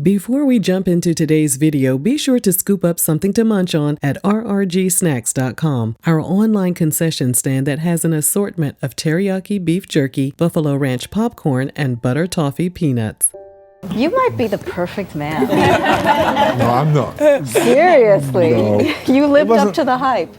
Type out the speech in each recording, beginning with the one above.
Before we jump into today's video, be sure to scoop up something to munch on at rrgsnacks.com, our online concession stand that has an assortment of teriyaki beef jerky, buffalo ranch popcorn, and butter toffee peanuts. You might be the perfect man. No, I'm not. Seriously. No. You lived up to the hype.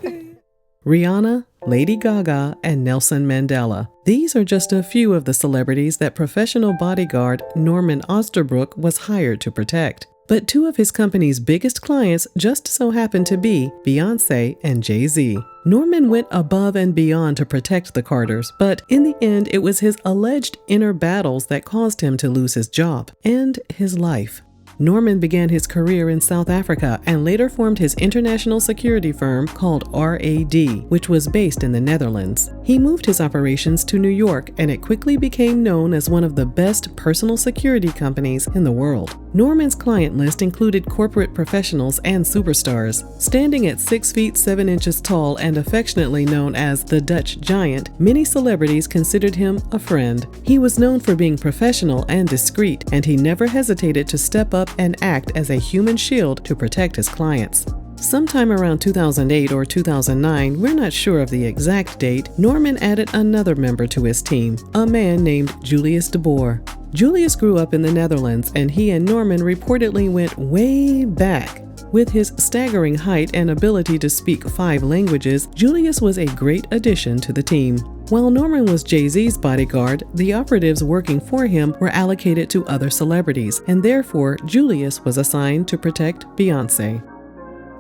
Rihanna, Lady Gaga, and Nelson Mandela. These are just a few of the celebrities that professional bodyguard Norman Oosterbroek was hired to protect. But two of his company's biggest clients just so happened to be Beyonce and Jay-Z. Norman went above and beyond to protect the Carters, but in the end it was his alleged inner battles that caused him to lose his job and his life. Norman began his career in South Africa and later formed his international security firm called RAD, which was based in the Netherlands. He moved his operations to New York, and it quickly became known as one of the best personal security companies in the world. Norman's client list included corporate professionals and superstars. Standing at 6 feet 7 inches tall and affectionately known as the Dutch Giant, many celebrities considered him a friend. He was known for being professional and discreet, and he never hesitated to step up and act as a human shield to protect his clients. Sometime around 2008 or 2009, we're not sure of the exact date, Norman added another member to his team, a man named Julius de Boer. Julius grew up in the Netherlands, and he and Norman reportedly went way back. With his staggering height and ability to speak 5 languages, Julius was a great addition to the team. While Norman was Jay-Z's bodyguard, the operatives working for him were allocated to other celebrities, and therefore Julius was assigned to protect Beyonce.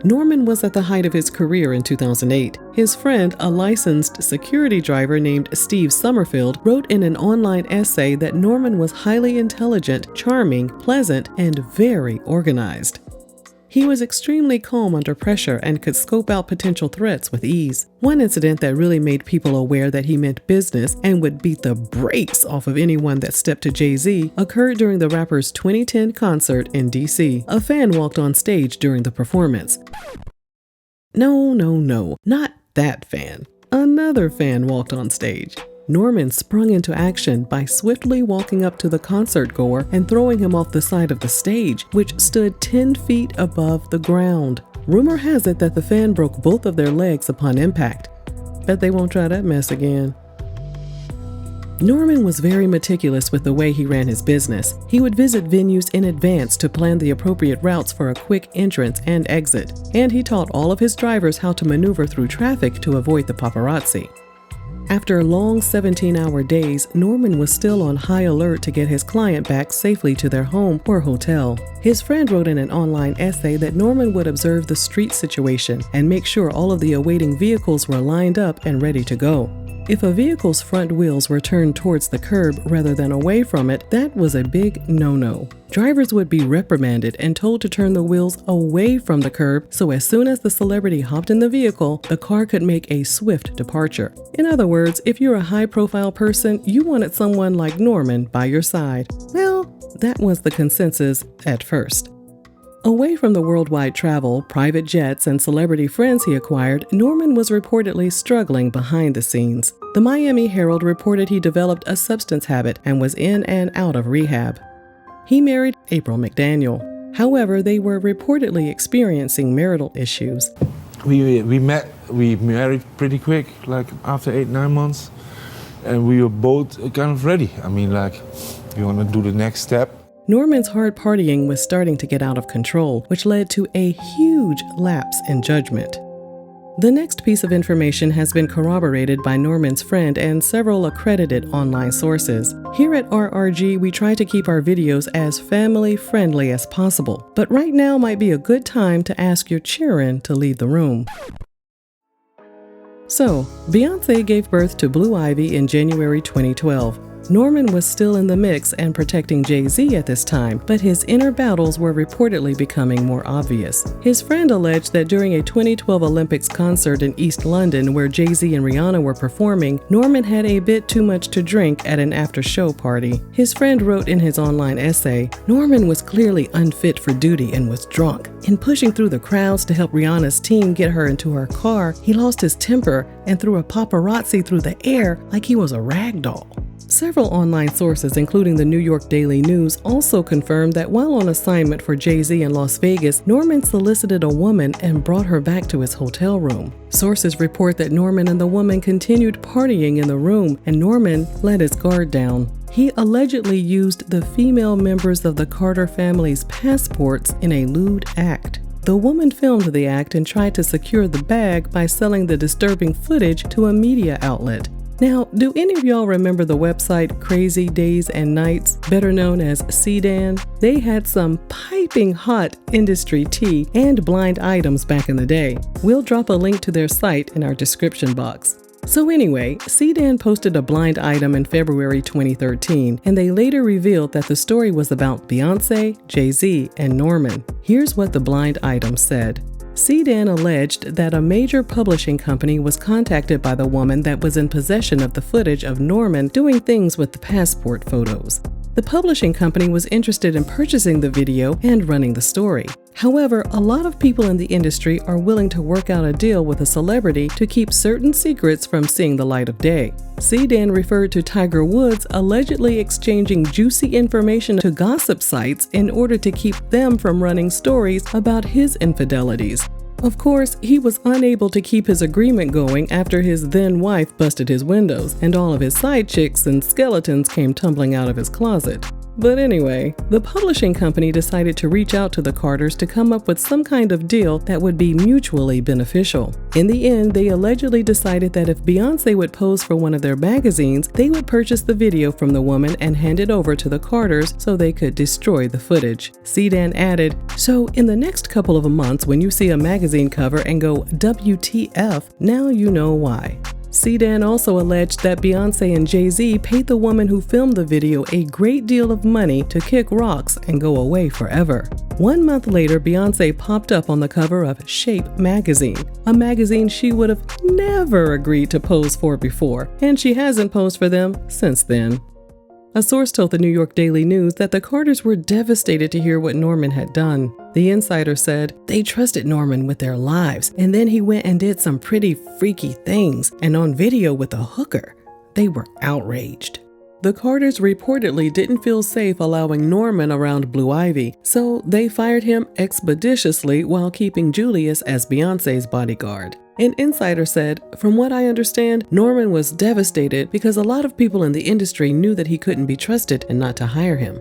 Norman was at the height of his career in 2008. His friend, a licensed security driver named Steve Summerfield, wrote in an online essay that Norman was highly intelligent, charming, pleasant, and very organized. He was extremely calm under pressure and could scope out potential threats with ease. One incident that really made people aware that he meant business and would beat the brakes off of anyone that stepped to Jay-Z occurred during the rapper's 2010 concert in DC. A fan walked on stage during the performance. No, not that fan. Another fan walked on stage. Norman sprung into action by swiftly walking up to the concert goer and throwing him off the side of the stage, which stood 10 feet above the ground. Rumor has it that the fan broke both of their legs upon impact. Bet they won't try that mess again. Norman was very meticulous with the way he ran his business. He would visit venues in advance to plan the appropriate routes for a quick entrance and exit, and he taught all of his drivers how to maneuver through traffic to avoid the paparazzi. After long 17-hour days, Norman was still on high alert to get his client back safely to their home or hotel. His friend wrote in an online essay that Norman would observe the street situation and make sure all of the awaiting vehicles were lined up and ready to go. If a vehicle's front wheels were turned towards the curb rather than away from it, that was a big no-no. Drivers would be reprimanded and told to turn the wheels away from the curb, so as soon as the celebrity hopped in the vehicle, the car could make a swift departure. In other words, if you're a high-profile person, you wanted someone like Norman by your side. Well, that was the consensus at first. Away from the worldwide travel, private jets, and celebrity friends he acquired, Norman was reportedly struggling behind the scenes. The Miami Herald reported he developed a substance habit and was in and out of rehab. He married April McDaniel. However, they were reportedly experiencing marital issues. We married pretty quick, like after 8-9 months, and we were both kind of ready. I mean, like, we want to do the next step. Norman's hard partying was starting to get out of control, which led to a huge lapse in judgment. The next piece of information has been corroborated by Norman's friend and several accredited online sources. Here at RRG, we try to keep our videos as family-friendly as possible, but right now might be a good time to ask your children to leave the room. So, Beyonce gave birth to Blue Ivy in January 2012. Norman was still in the mix and protecting Jay-Z at this time, but his inner battles were reportedly becoming more obvious. His friend alleged that during a 2012 Olympics concert in East London where Jay-Z and Rihanna were performing, Norman had a bit too much to drink at an after-show party. His friend wrote in his online essay, "Norman was clearly unfit for duty and was drunk. In pushing through the crowds to help Rihanna's team get her into her car, he lost his temper and threw a paparazzi through the air like he was a rag doll." Several online sources, including the New York Daily News, also confirmed that while on assignment for Jay-Z in Las Vegas, Norman solicited a woman and brought her back to his hotel room. Sources report that Norman and the woman continued partying in the room, and Norman let his guard down. He allegedly used the female members of the Carter family's passports in a lewd act. The woman filmed the act and tried to secure the bag by selling the disturbing footage to a media outlet. Now, do any of y'all remember the website Crazy Days and Nights, better known as CDAN? They had some piping hot industry tea and blind items back in the day. We'll drop a link to their site in our description box. So anyway, CDAN posted a blind item in February 2013, and they later revealed that the story was about Beyonce, Jay-Z, and Norman. Here's what the blind item said. CDAN alleged that a major publishing company was contacted by the woman that was in possession of the footage of Norman doing things with the passport photos. The publishing company was interested in purchasing the video and running the story. However, a lot of people in the industry are willing to work out a deal with a celebrity to keep certain secrets from seeing the light of day. CDAN referred to Tiger Woods allegedly exchanging juicy information to gossip sites in order to keep them from running stories about his infidelities. Of course, he was unable to keep his agreement going after his then-wife busted his windows, and all of his side chicks and skeletons came tumbling out of his closet. But anyway, the publishing company decided to reach out to the Carters to come up with some kind of deal that would be mutually beneficial. In the end, they allegedly decided that if Beyonce would pose for one of their magazines, they would purchase the video from the woman and hand it over to the Carters so they could destroy the footage. CDAN added, "So in the next couple of months when you see a magazine cover and go WTF, now you know why." CDAN also alleged that Beyonce and Jay-Z paid the woman who filmed the video a great deal of money to kick rocks and go away forever. 1 month later, Beyonce popped up on the cover of Shape magazine, a magazine she would have never agreed to pose for before, and she hasn't posed for them since then. A source told the New York Daily News that the Carters were devastated to hear what Norman had done. The insider said, "They trusted Norman with their lives, and then he went and did some pretty freaky things, and on video with a hooker. They were outraged." The Carters reportedly didn't feel safe allowing Norman around Blue Ivy, so they fired him expeditiously while keeping Julius as Beyonce's bodyguard. An insider said, "From what I understand, Norman was devastated because a lot of people in the industry knew that he couldn't be trusted and not to hire him."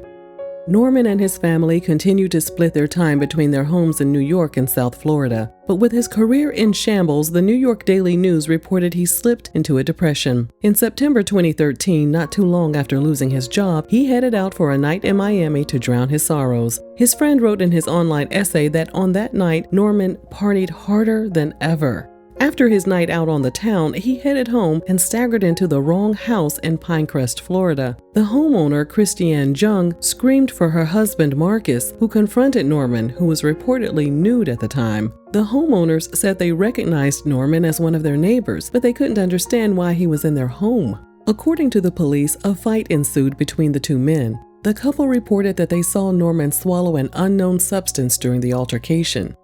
Norman and his family continued to split their time between their homes in New York and South Florida. But with his career in shambles, the New York Daily News reported he slipped into a depression. In September 2013, not too long after losing his job, he headed out for a night in Miami to drown his sorrows. His friend wrote in his online essay that on that night, Norman partied harder than ever. After his night out on the town, he headed home and staggered into the wrong house in Pinecrest, Florida. The homeowner, Christiane Jung, screamed for her husband, Marcus, who confronted Norman, who was reportedly nude at the time. The homeowners said they recognized Norman as one of their neighbors, but they couldn't understand why he was in their home. According to the police, a fight ensued between the two men. The couple reported that they saw Norman swallow an unknown substance during the altercation.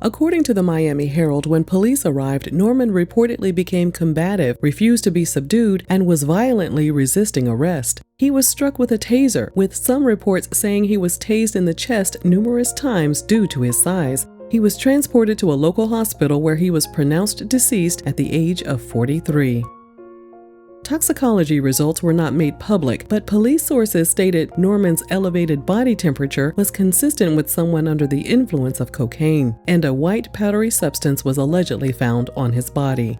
According to the Miami Herald, when police arrived, Norman reportedly became combative, refused to be subdued, and was violently resisting arrest. He was struck with a taser, with some reports saying he was tased in the chest numerous times due to his size. He was transported to a local hospital where he was pronounced deceased at the age of 43. Toxicology results were not made public, but police sources stated Norman's elevated body temperature was consistent with someone under the influence of cocaine, and a white powdery substance was allegedly found on his body.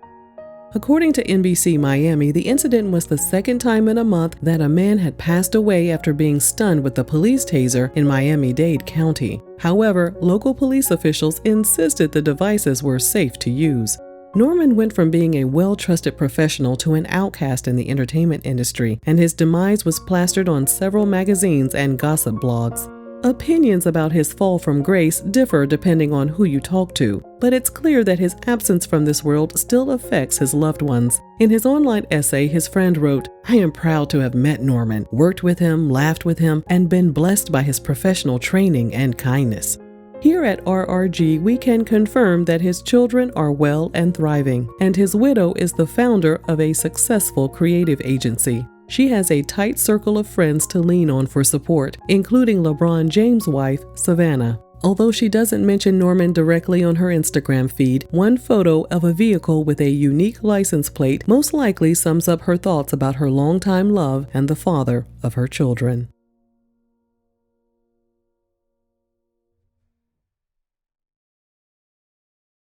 According to NBC Miami, the incident was the second time in a month that a man had passed away after being stunned with the police taser in Miami-Dade County. However, local police officials insisted the devices were safe to use. Norman went from being a well-trusted professional to an outcast in the entertainment industry, and his demise was plastered on several magazines and gossip blogs. Opinions about his fall from grace differ depending on who you talk to, but it's clear that his absence from this world still affects his loved ones. In his online essay, his friend wrote, "I am proud to have met Norman, worked with him, laughed with him, and been blessed by his professional training and kindness." Here at RRG, we can confirm that his children are well and thriving, and his widow is the founder of a successful creative agency. She has a tight circle of friends to lean on for support, including LeBron James' wife, Savannah. Although she doesn't mention Norman directly on her Instagram feed, one photo of a vehicle with a unique license plate most likely sums up her thoughts about her longtime love and the father of her children.